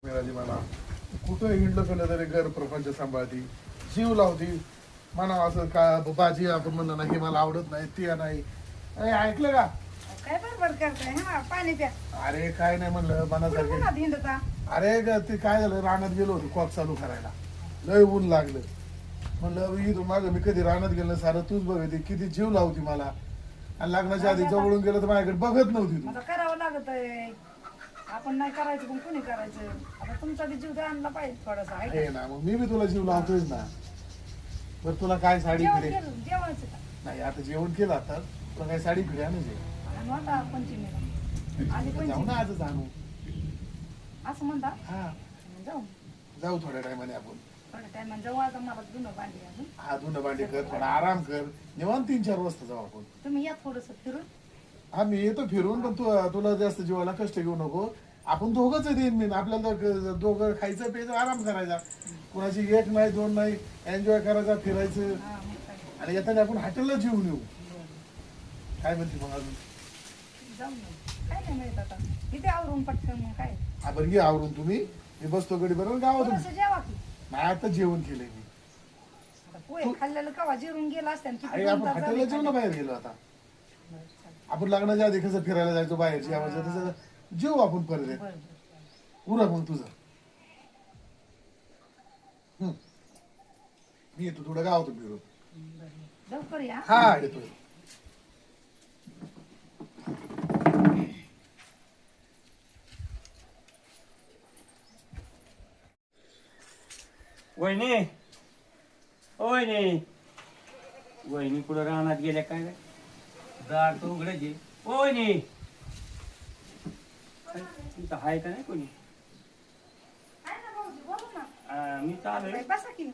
मिळाली मला. कुठं हिंडलं केलं तरी घर प्रपंच सांभाळती, जीव लावती. म्हणा असं का भाजी आपण म्हणलं ना हे मला आवडत नाही ते नाही. ऐकलं का? काय बडबड करताय? हा पाणी प्या. अरे काय नाही म्हणलं मनासारखे. कुठं हिंडता? अरे ते काय झालं, रानात गेलो होतो कॉक चालू करायला, लय ऊन लागलं. म्हणलं इथून मागं मी कधी रानात गेलं सारं तूच बघते, किती जीव लावती मला. आणि लग्नाच्या आधी जवळून गेलं तर माझ्याकडे बघत नव्हती तू. आता करावं लागत आहे. आपण नाही करायचं पण कोणी करायचं. आता तुमचा बी जीव आणला पाहिजे थोडासा. आहे ना, मग मी बी तुला जीव लावतोय ना. बरं तुला काय साडी फिरे? जेवायचं का? नाही आता जेवण केलं, आता तुला काय साडी फिरे आणायची? आणि आता पंचमीला आधी जाऊ ना, पंचमी आजच आणू. असं म्हणता. हा जाऊ जाऊ थोड्या टायमाने आपण. थोड्या टायमात जाऊ. आता मला धुणं भांडी अजून. हा धुणं भांडी कर, थोडा आराम कर, निवांत 3-4 वाजता जाऊ आपण. तुम्ही या थोडस फिरून. हा मी येतो फिरून, पण तुला जास्त जीवाला कष्ट घेऊ नको. आपण दोघंच येईन मी, आपल्याला दोघं खायचं प्यायचं आराम करायचा. कुणाची 1 नाही 2 नाही, एन्जॉय करायचा, फिरायचं. हा मग काय. आणि येताना आपण हॉटेलला जेवून येऊ. काय म्हणते मग अजून? जाऊ ना. काय नाही माहित आता. इथे आवरून पटकन मग काय. हा बरं ये आवरून तुम्ही, मी बसतो गडी बरोबर गावातून. थोडंसं जेवा की. नाही आता जेवण केलंय मी. आता पोहे खाल्लेलं कवा जिरून गेला असत्या ना. अरे किती आपण 2 तास हॉटेलला झाले जेवण बाहेर गेलो आता. बरं, चालेल. आपण लग्नाच्या आधी कसं फिरायला जायचो बाहेरची आवाज, तसं जेवू आपण परत. बरं, बरं. उरक मग तुझं. मी येतो थोडं गावातून फिरून. बरं. लवकर या. हा येतोय. वहिनी, ओ वहिनी, वहिनी कुठं रानात गेल्या काय काय? दार तो उघडायचे. ओ वहिनी, तुमचं आहे का नाही कोणी? आहे ना भाऊजी, बोला ना. मी चालू बाई, बसा की.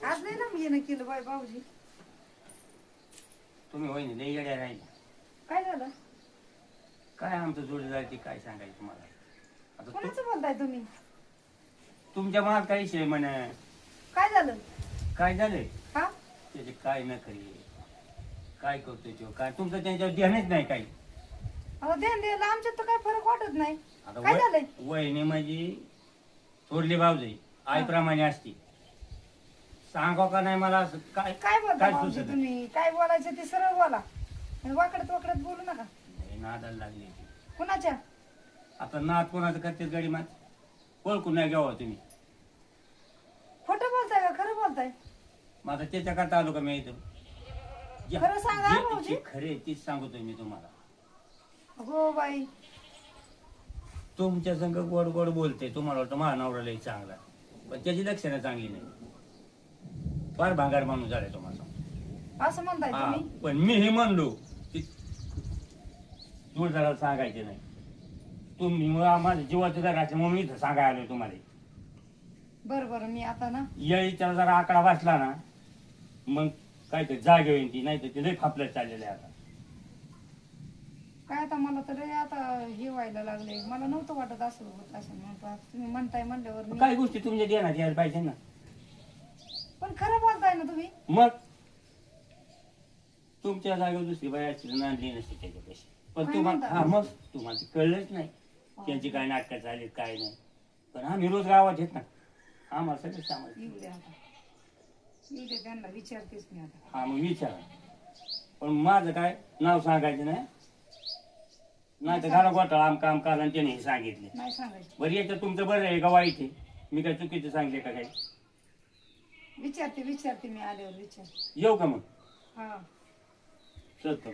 आज नाही ना मी येणं केलं बाय भाऊजी. तुम्ही वहिनी लई येड्या राहिल्या. काय झालं? काय आमचं जोडीदार ते काय सांगायचं तुम्हाला? आता कोणाचं बोलताय तुम्ही? तुमच्या मनात काही विषय म्हणे. काय झालं? काय झालंय? हा? त्याचे काय न करी, काय करतोय तो, काय तुमचं त्यांच्यावर ध्यानच नाही काही. आता ध्यान द्यायला आमच्यात तर काय फरक वाटत नाही. आता काय झालंय? वहिनी माझी थोरली बावजाई आईप्रमाणे असते. सांगा का नाही मला असं काय काय बोलता काय भाऊजी सुचत तुम्ही? काय बोलायचं ते सरळ बोला. आणि वाकडत वाकडत बोलू नका. नाही, नादाला लागली ती. कुणाच्या? आता नाद कोणाचं करते गाडी मात ओळखून नाही घ्यावं तुम्ही. खोटं बोलताय का खरं बोलताय? मग आता त्याच्याकरता आलो का मी इथं? खरं सांगा जे- भाऊजी. जे खरे तीच सांगतोय मी तुम्हाला. हो बाई. तुमच्या संग गोड गोड बोलते, तुम्हाला वाटतं माझा नवरा लई चांगला, पण त्याची लक्षणं चांगली नाही. फार भांगार माणूस झालाय तुम्हाला. असं म्हणताय हा, तुम्ही? पण मी हे म्हणलो की जोडदाराला सांगायचे नाही. तुम्ही माझ्या जीवाचं जरा म्हणून इथं सांगायला आलोय तुम्हाला. बरं बरं मी आता ना. येळीचा जरा आकडा वाचला ना मग काय ते जागे होईल ती, नाही तर ते लई फापलत चाललेलं आहे आता. काय आता मला तर लय आता हे व्हायला लागले. मला नव्हतं वाटत असं होत असं म्हणतो. तुम्ही म्हणताय म्हणल्यावर मी. काही गोष्टी तुमच्या ध्यानात यायला पाहिजे ना. पण खरं बोलताय ना तुम्ही? मग तुमच्या जागेवर दुसरी बाई असतील नांदली नसते त्याच्यापेक्षा. पण काय तुम्हाला म्हणता? हा मग तुम्हाला ते कळलंच नाही त्यांची काय नाटकं चालली काय नाही. पण आम्ही रोज गावात येत ना, आम्हाला सगळं सामान. येऊ द्या आता. येऊ द्या त्यांना विचारतेच मी आता. हा मग विचारा. पण माझं काय नाव सांगायचं नाही, नाही तर घरा घोटाळा आम काम काल आणि त्याने हे सांगितले. नाही सांगायचं. बरं याच्यात तुमचं बरं आहे का वाईट आहे? मी काय चुकीचं सांगले का काही? विचारते मी आल्यावर विचार. येऊ का मग? हा. चलतो.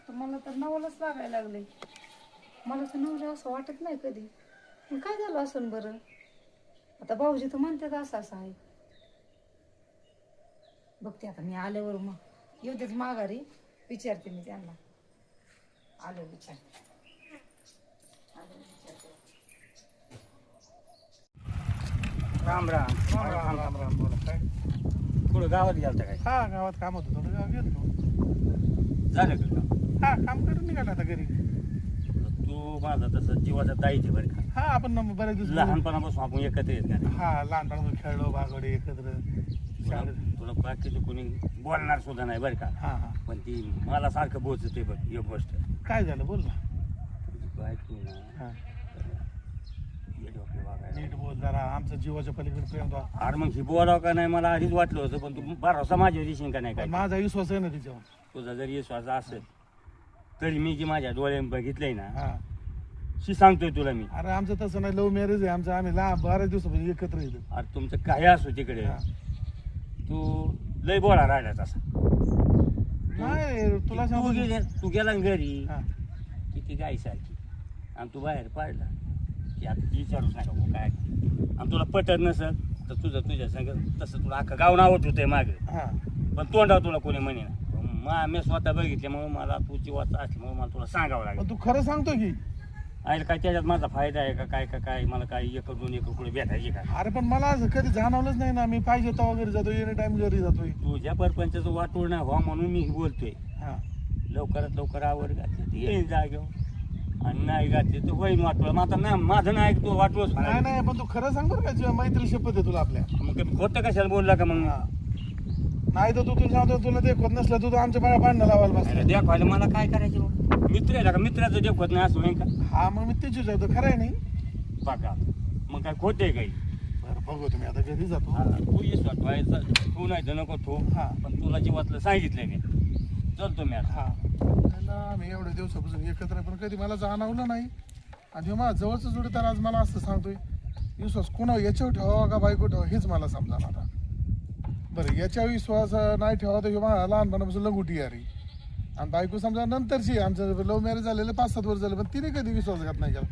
तर मला तर नवलच लागायला लागले. मला तर नवलं असं वाटत नाही कधी. मग काय झालं असं बरं? आता भाऊजी तर म्हणतात असं असं आहे. बघते आता मी आल्यावर मग येऊ देत माघारी. विचारते मी त्यांना. आलं विचार. राम राम. राम राम राम राम. बोला काय? पुढं गावात गेलता काय? हा गावात काम होतं थोडं, गाव गेलो. झालं का काम? हा काम करून निघाला आता घरी. तू तू माझा तसं जीवाचा दाईच आहे बरं का. हा आपण बरेच दिवस लहानपणापासून आपण एकत्र येत का नाही. हा लहानपणापासून खेळलो बागडे एकत्र शाळेत. तुला बाकीचं कोणी बोलणार सुद्धा नाही बरं का. हा हा पण ती मला सारखं बोचते बघ एक गोष्ट. काय झालं बोल ना. तुझी बायको ना हा येडवाकडे वागायला. नीट बोल जरा आमचं जीवाच्या पलीकडे प्रेम तो. अरे मग ही बोलावं का नाही मला आधीच वाटलं होतं, पण तू भरोसा माझ्यावर देशील का नाही काय. माझा विश्वास आहे ना तिच्यावर. तुझा जरी विश्वास असेल तरी मी जी माझ्या डोळ्याने बघितलंय ना हा शी सांगतोय तुला मी. अरे आमचं तसं नाही लव्ह मॅरेज आहे आमचं. आम्ही बऱ्याच दिवसापासून एकत्र येतो. अरे तुमचं काय असो तिकडे हा. तू लय बोला राहिला तसा. नाही तुला सांगतो. तू गेला ना घरी हा. किती गायसारखी आणि तू बाहेर पाडला की आता ती विचारूच नका भाऊ काय. आणि तुला पटत नसल तर तुझ्या संग तसं तुला अख्खं गाव नावत होतंय माग. हा पण तोंडावर तुला कोणी म्हणे ना. मी स्वतः बघितल्यामुळे मला तुझी वाचा असल्यामुळे मला तुला सांगावं लागेल. पण तू खरं सांगतो की. आहे काय त्याच्यात माझा फायदा आहे का काय मला काय एकर 2 एकर पुढे भेटायचे का. अरे पण मला असं कधी जाणवलंच नाही ना. मी पाहिजे तेव्हा घरी जातो एनी टाइम घरी जातोय. तुझ्या परपंचाचं वाटोळ नाही व्हा म्हणून मी बोलतोय. हा लवकरात लवकर आवड घातली तर येईल जागेवर आणि नाही घातली तर होईन वाटोळ. मग आता नाही माझं नाही तो वाटोळच नाही होणार. नाही पण तू खरं सांग बरं का. तुझ्या मैत्री शपथ आहे तुला आपल्या. मग ते खोटं कशाला बोलला का मग. हा. नाही तर तू तुला सांगतो तुला ते खोत नसलं तू आमच्या बाळा भांडणं लावायला बसला. दाखवायला मला काय करायचं मग. मित्र आहे का मित्राचं देखवत नाही असं होईन का. हा मग मी तेच विचारतो खरं आहे नाही. बघा मग काय खोट आहे काही. बरं बघू तुम्ही आता घरी जातो. हा, तू येस वाटवायचं तू नाही तर नको ठो. हा. पण तुला जीवातलं सांगितलंय मी. चलतो मी आता. हा त्याला मी एवढ्या दिवसापासून एकत्र पण कधी मला जाणवलं नाही. आणि माझा जवळचं जोडीदार आज मला असं सांगतोय. विश्वास कोणा याच्यावर ठेवावा का बायको ठेवा हेच मला समजा आता. बरं याच्यावर विश्वास नाही ठेवा तर माझा लहानपणापासून लंगुटी यारी. आणि बायको समजा नंतरची आमचं लव्ह मॅरेज झालेलं 5-7 वर्ष झालं पण तिने कधी विश्वासघात नाही केला.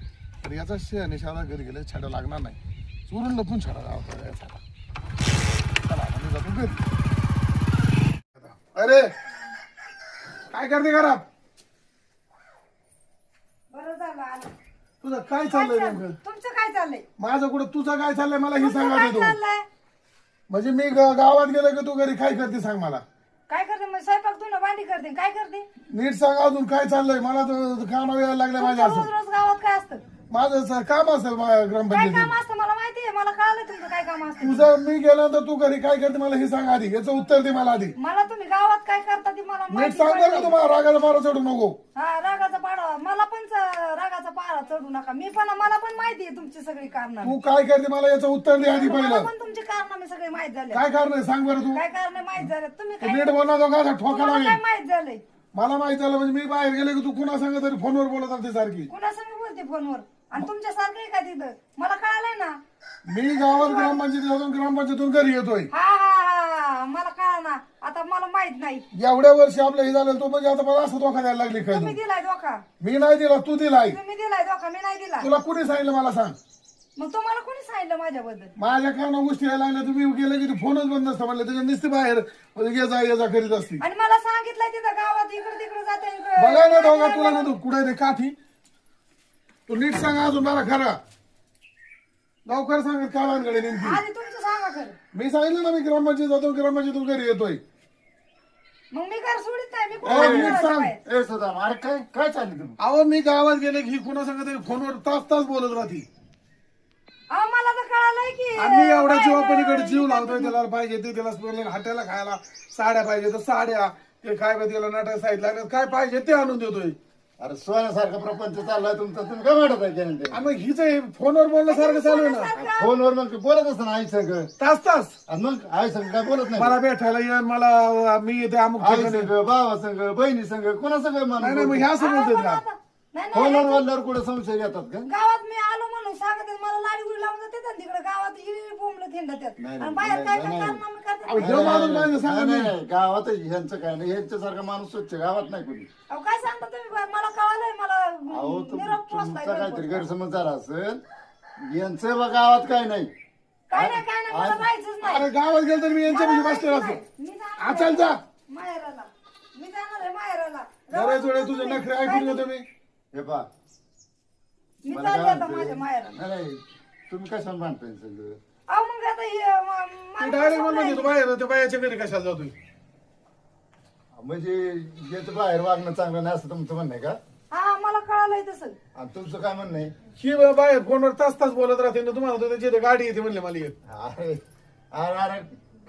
तर याचा शे शाळा घरी गेले छाडा लागणार नाही. चोरून लपून छाडा गावता याचा. चला आता मी जातो घरी. अरे काय करते घरात. बरं झालं आलं. तुझं काय चाललंय नेमकं. तुमचं काय चाललंय. माझं कुठं तुझं काय चाललंय मला हे तुमचं सांगा काय तू. चाललंय. म्हणजे मी गावात गेलो की तू घरी काय करते सांग मला. काय करते मग स्वयंपाक धुणं भांडी करते काय करते. नीट सांग अजून काय चाललंय. मला तर काम यायला लागलं माझ्या रोज असं. रोज गावात काय असतं. माझं काम असेल माझ्या काय ग्रामपंचायतीत. काम असतं मला माहितीये. मला कळालं तुमचं काय काम असतं. तुझं मी गेल्यानंतर तू घरी काय करते मला हे सांग आधी. याचं उत्तर दे मला आधी. मला तुम्ही गावात काय करता ती मला नीट माहिती सांग बरं का पडली. तुम्हाला रागाला मारा चढू नको. हा रागाचा पाडा मला पण रागाचा पारा चढू नका. मला पण माहिती आहे तुमची सगळी कारण. तू काय करते मला याचं उत्तर दे आधी मला पहिलं. पण तुमची कारण मी सगळी माहित झाले. काय कारण आहे सांग बरं तू. काय कारण माहित झालं. तुम्ही तू काय नीट बोलणार तो का ठोका तुम्हाला काय लागेल. माहित झालंय. मला माहित झालं म्हणजे मी बाहेर गेले की तू कुणा सांग तरी फोनवर बोलत असते सारखी. कुणा संग बोलते फोनवर. आणि तुमच्या सारखं आहे का तिथं. मला कळालंय ना. मी गावात ग्रामपंचायतीतून घरी येतोय. हा हा हा मला कळा ना. आता मला माहित नाही. एवढ्या वर्षी आपलं हे झालं तो म्हणजे आता मला असं धोका द्यायला लागली काय तुम्ही तू. दिलाय धोका. मी नाही दिला तू दिलाय. तुम्ही दिलाय धोका मी नाही दिला. तुला कुणी सांगितलं मला सांग. मग तुम्हाला कोणी सांगितलं माझ्याबद्दल. माझ्या काना गोष्टी यायला लागल्या तुम्ही गेले की फोनच बंद नसतं म्हणलं त्याच्या नुसती बाहेर ये जा करीत असती. आणि मला सांगितलंय तिथं गावात इकडे तिकडे जाते. बघा ना दोघा तुला ना तू कुठे रे काठी. तू नीट सांग अजून मला खरं. लवकर सांगत काय वानगडे नेमकी. आधी तुमचं सांगा खरं. मी सांगितलं ना मी ग्रामपंचायत जातो ग्रामपंचायतून घरी येतोय. मग मी घर सोडित नाही. मी ए, कुठं नीट घराच्या सांग. बाहेर. ए सुद्धा अरे काय काय चाललं तुम्ही. अहो मी गावात गेले की कुणा सांगत फोनवर तास बोलत राहती. अहो मला तर कळालंय की आम्ही एवढ्या बाहेर जीवापलीकडे जीव लावतोय. त्याला पाहिजे ते त्याला हॉटेलला खायला साड्या पाहिजे तर साड्या. ते काय पाहिजे त्याला नाटक साईडला काय पाहिजे ते आणून देतोय. अरे सोन्यासारखा प्रपंच चाललाय तुमचा तुम्ही काय वाटत आहे त्याने ते? आणि मग हिच फोनवर बोलण्यासारखं चालू आहे ना. फोनवर मग बोलत असत ना आई संग. तास आणि मग आई संग काय बोलत नाही. मला भेटायला ये मला मी येते अमुक आई ठिकाणी. संग बाबा संग बहिणी संग कोणा संग नाही नाही मग माणूस ह्या असं बोलतात मला का. आता- नाही नाही फोनवर बोलल्यावर कुठे संशय घेतात का. गावात मी आलो म्हणून सांगत मला लाडी गुडी लावून जाते आणि तिकडे गावात इळी बोंबलं थेंडत नाही, आणि बाहेर काय काय नाही, कारण मी अहो, करते. ह्यो माणूस माझं सांगत नाही, नाही. नाही, गावात ह्यांचं काय नाही ह्यांच्यासारखा माणूस स्वच्छ गावात नाही कोणी. अहो काय सांगता तुम्ही मला कळालंय. मला अहो निरोप पोचलाय तुमचा काहीतरी घरपोच. गैरसमज झाला असेल. यांचं बा गावात काय नाही. काय नाही मला माहितीच नाही. अरे गावात गेलं तर मी यांच्या मला म्हणजे बसलेला माहिती असतो. नाही. मी जाणार आचल आहे जा. माहेराला. मी जाणार आहे माहेराला. जरा थोडे तुझे नखरे ऐकून घेतो मी. हे पा मी मला चालले काय आता म्हणते? माझ्या माहेराला. नाही तुम्ही कशाला मानताय सगळं. अहो मग आता ते डायरेक्ट म्हणून तू बाहेर त्या बायाच्या घरी कशाला जातोय. म्हणजे याचं बाहेर वागणं चांगलं नाही असं तुमचं म्हणणं आहे का. हा मला कळालंय तसं. आणि तुमचं काय म्हणणं आहे? ही बाहेर फोनवर तास तास बोलत राहते ना तुम्हाला तर त्याची इथं गाडी येते म्हणले मला एक. अरे अरे अरे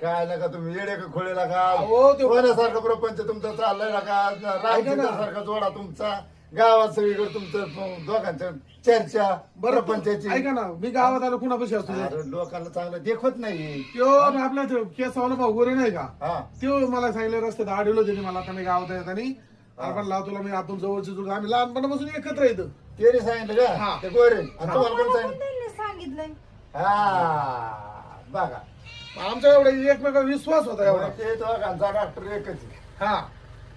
काय नका तुम्ही येडे का खोळेला का अहो, ते- सोन्यासारखा प्रपंच तुमचा चाललाय ना का रामचंद्रासारखा जोडा तुमचा गावात सगळीकडे तुमचं दोघांचं चर्चा बरं प्रपंचाची. ऐका ना मी गावात आलो कुणापाशी असतो अरे लोकांना चांगलं देखवत नाही. त्यो आपला केसवाला भाऊ गोरे नाही का हा त्यो मला सांगितलं रस्त्यात आढळलं त्याने मला आता मी गावात येतानी आपण लाव तुला मी आतून जवळची तुझं आम्ही लहानपणापासून एकत्र येतो. त्याने सांगितलं हा. का ते गोरे आणि तुम्हाला कोण मला पण सांगितलं? त्यांनी सांगितलंय. हा बघा आमच्या एवढा एकमेका विश्वास होता एवढा. ते दोघांचा डॉक्टर एकच आहे. हा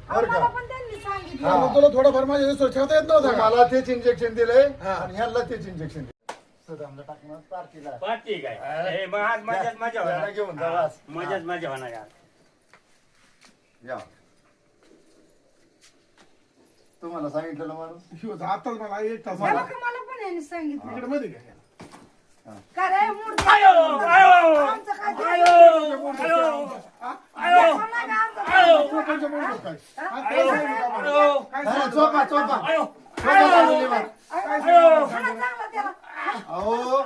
अहो, बरं का? मला पण त्यांनी सांगितलं. हा. मग तुला थोडाफार माझ्या विश्वास ठेवता येत नव्हता का? मला तेच इंजेक्शन दिलंय हा. आणि ह्याला तेच इंजेक्शन दिलं. सदामला टाकणार पार्टीला. ठीक आहे मग आज मजाच मजा त्याला होणार घेऊन जा बस. मजाच मजा होणार यार. या तुम्हाला सांगितलेलं माणूस ह्यो आताच मला एक तास मला झाला. का मला पण यांनी सांगितलं. इकडे मध्ये घ्या. का रे मूर्ती? आयो, आयो, आमचं काय ते? आयो, आयो, आयो, देखा ना का आमचं? आयो, कोणाच्या बोलतोस काय? हा, आयो, काय सांगितलं आम्हाला? आयो, काय हा, सांगितलं? चोपा चोपा आयो, चोपा चाललेली बा. काय सांगितलं? हाणा चांगला त्याला. अहो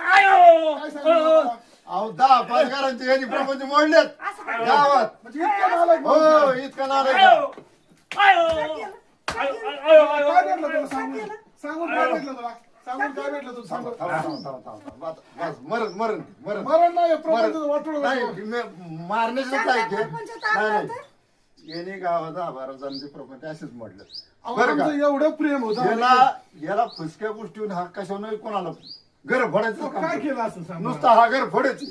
आयो, काय सांगितलं? अहो 10-5 घरांचे यांनी प्रपंच मोडलेत असं काय? गावात. म्हणजे इतकं नालायक हो माणूस आहे. इतका नाराज आयो, आयो, आयो, आयो, आयो. काय भेटलं तुला सांगून? सांगून काय भेटलं तुला? सांगून काय भेटलं तुला सांगून? बस मरण मरण मरण मरण नाही प्रपंचाचं वाटोळं नाही झालं. मारण्याचं चांगल्या काय ते प्रपंचाचं नाही आनंद. नाही याने गावात 10-12 जणांचे प्रपंच असेच मोडलं अहो, बरं का आमचं एवढं प्रेम होतं याला फुसक्या गोष्टीहून हा कशावर कोणाला घर फोडायचं काम काय करतो. केलं असं सांग नुसता हा घर फोडायची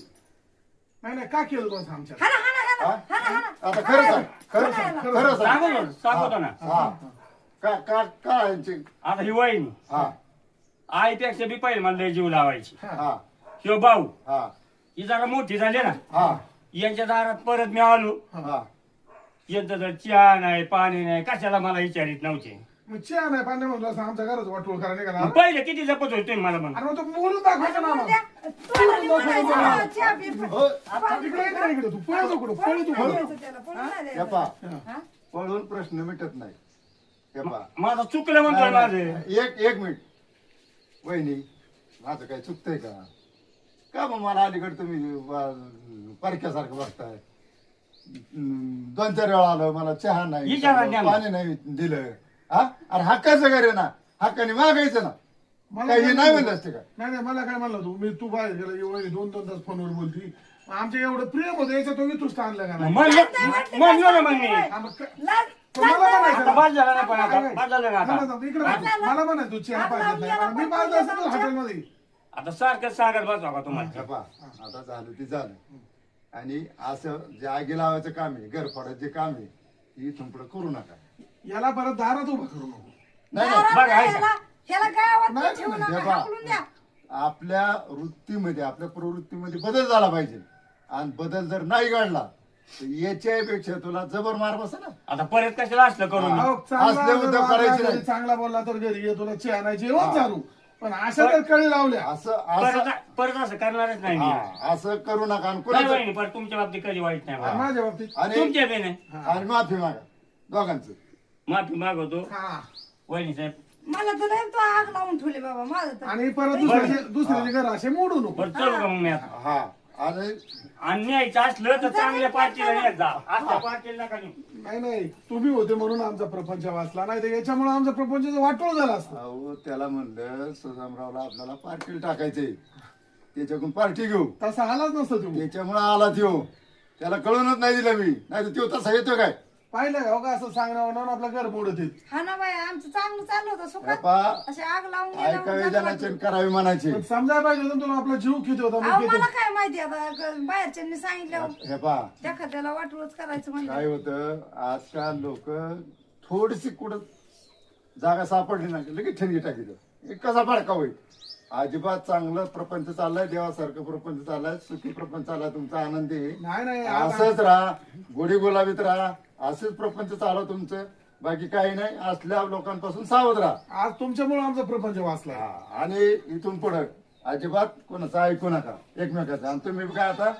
नाही नाही काय केलं तुला आमच्या हाणा, हाणा, हा? हाणा, हाणा. आता खरं सांग खरं सांग खरं सांग सांगतो ना हा का का का यांची आता ही वहिनी हा आईपेक्षा बी पहिले मला लय जीव लावायची. हा ह्यो भाऊ हा ही जरा मोठी झाली ना हा यांच्या दारात परत मी आलो हा यांचं जर चहा नाही पाणी नाही कशाला मला विचारित नव्हते. मग चहा नाही पाणी म्हणलं असं आमच्या घरात वाटोळ करा निघाला मग पहिले किती जपत होते मला म्हणून. अरे मग तो बोलून दाखवायचं ना आम्हाला. तोंडाने म्हणायचं, हा, चहा पी. हो इकडे इकडे इकडे तू पळतो कुठं पळतो पळून कुठं द्यायचं त्याला, पळून नाही हे द्यायचं. पहा हा? पळून प्रश्न मिटत नाही हे पहा माझं चुकलं म्हणतोय माझं. एक मिनिट वहिनी माझं काही चुकतंय का मग मला अलीकडे तुम्ही परक्यासारखं बघताय 2-4 वेळा आलं मला चहा नाही विचारा द्या ना. पाणी नाही दिलं हा अरे हक्काचं घर आहे ना हक्काने मागायचं ना मला काही काय नाही म्हणलं? म्हणलं असते का नाही नाही मला काय म्हणलं तू बाहेर गेला एवढी 2-2 तास फोनवर बोलती मग आमचं एवढं प्रेम होतं याच्यात तो इथूच आणलं का नाही म्हणलो ना मग मी. हा, मग काय- लाज- पण मला लाज म्हणायचं आता ना. बाद झाला ना पण आता बाद झालं ना आता. इकडे मला म्हणा तू चहा पाहिजे नाही कारण मी पाहिजे असं हॉटेलमध्ये आता सारखं सांगत बसवा का तुम्हाला. हे पहा, आता झालं ते झालं आणि असं जे आगी लावायचं काम आहे घर फोडायचं जे काम आहे ते इथून पुढे करू नका याला परत दारात उभा करू नको नाही दारात बघा, ऐका. ह्याला- ह्याला गावात नाही, ठेवू नाही, नका, हे पहा. हाकलून द्या. आपल्या वृत्तीमध्ये आपल्या प्रवृत्तीमध्ये बदल झाला पाहिजे आणि बदल जर नाही घडला तर याच्यापेक्षा तुला जबर मार बसा ना आता परत कशाला असलं करून अहो, असले उद्योग करायचे नाही. चांगला बोलला तर घरी ये तुला चहा नाही जेवण चालू पण अशा जर कळी लावल्या असं असं परत असं करणारच नाही मी. हा, असं करू नका आणि नाही कोणाचं वहिनी, परत तुमच्या बाबतीत कधी वाईट नाही आणि बा. माझ्या बाबतीत आणि तुमच्या बी नाही आणि माफी मागा दोघांचं माफी मागवतो हा वहिनी साहेब. मला तर नाही तो आग लावून ठेवले बाबा माझं तर. आणि परत दुसऱ्याचे घर असे मोडू नको बरं चलू का मग मी आता. हा आणि आणि न्यायचं असलं तर चांगल्या पार्टीला न्यायचं जा. अशा पार्टीला नका नेऊ. नाही नाही तुम्ही होते म्हणून आमचा प्रपंच वाचला नाही तर याच्यामुळे आमचा प्रपंच वाटोळ झाला असतं अहो त्याला म्हणलं सुदामरावला आपल्याला पार्टीला टाकायचंय त्याच्याकडून पार्टी घेऊ तसा आलाच नसतं तुम्ही त्याच्यामुळे आला त्यो त्याला कळूनच नाही दिलं मी नाही तर त्यो तसा येतो काय पाहिलं का हो का असं सांगण्यावर आपलं घर मोडत येत हा ना बाई आमचं चांगलं चाललं होतं सुखात बापा असे आग लावून गेल्यावर ऐकावे चांगलं जनाचे वाटलं. करावे म्हणायचे पण समजायला पाहिजे होतं ना तुला आपला जीव किती होता अहो मग मला किती काय माहिती आता बाहेरच्यांनी सांगितलं हे पा एखाद्याला वाटूच करायचं काय म्हणजे होतं आजकाल लोक थोडीशी कुठं जागा सापडली ना लगेच ठेणगी टाकी कसा फडका होईल अजिबात चांगलं प्रपंच चाललाय देवासारखं प्रपंच चाललाय सुखी प्रपंच चाललाय तुमचा आनंदी आहे. नाही नाही आता- असंच राहा गोडी गुलाबीत राहा असंच प्रपंच चालव तुमचं बाकी काही नाही असल्या लोकांपासून सावध राहा आज तुमच्यामुळे आमचा प्रपंच वाचला हा, आणि इथून पुढे अजिबात कोणाचं ऐकू नका एकमेकाचं आणि तुम्ही काय आता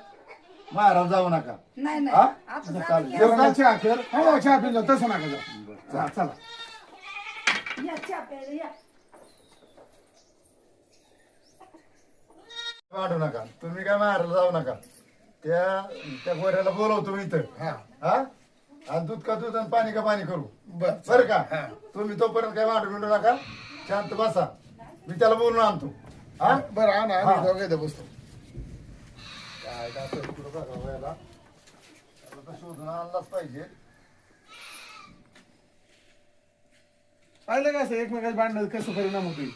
महाराज जाऊ नका नाही हा? नाही आता चालेल. चालू येऊ का? चहा कर हो चहा पिला तसं नका जा चला या चहा प्यायला या. वाढू नका तुम्ही काय मारायला जाऊ नका त्या गोऱ्याला बोलवतो मी इथं हा हा आणि दूध का दूध आणि पाणी का पाणी करू बर बरं का तुम्ही तोपर्यंत काय वाढू मिळू नका शांत बसा मी त्याला बोलून आणतो हा बरं आणा हा. आम्ही दोघे इथं बसतो. काय काय असेल कुठं बघा वयाला त्याला तर शोधून आणलाच पाहिजे पाहिलं का असं एकमेकाच्या भांडणात कसं परिणाम होतोय.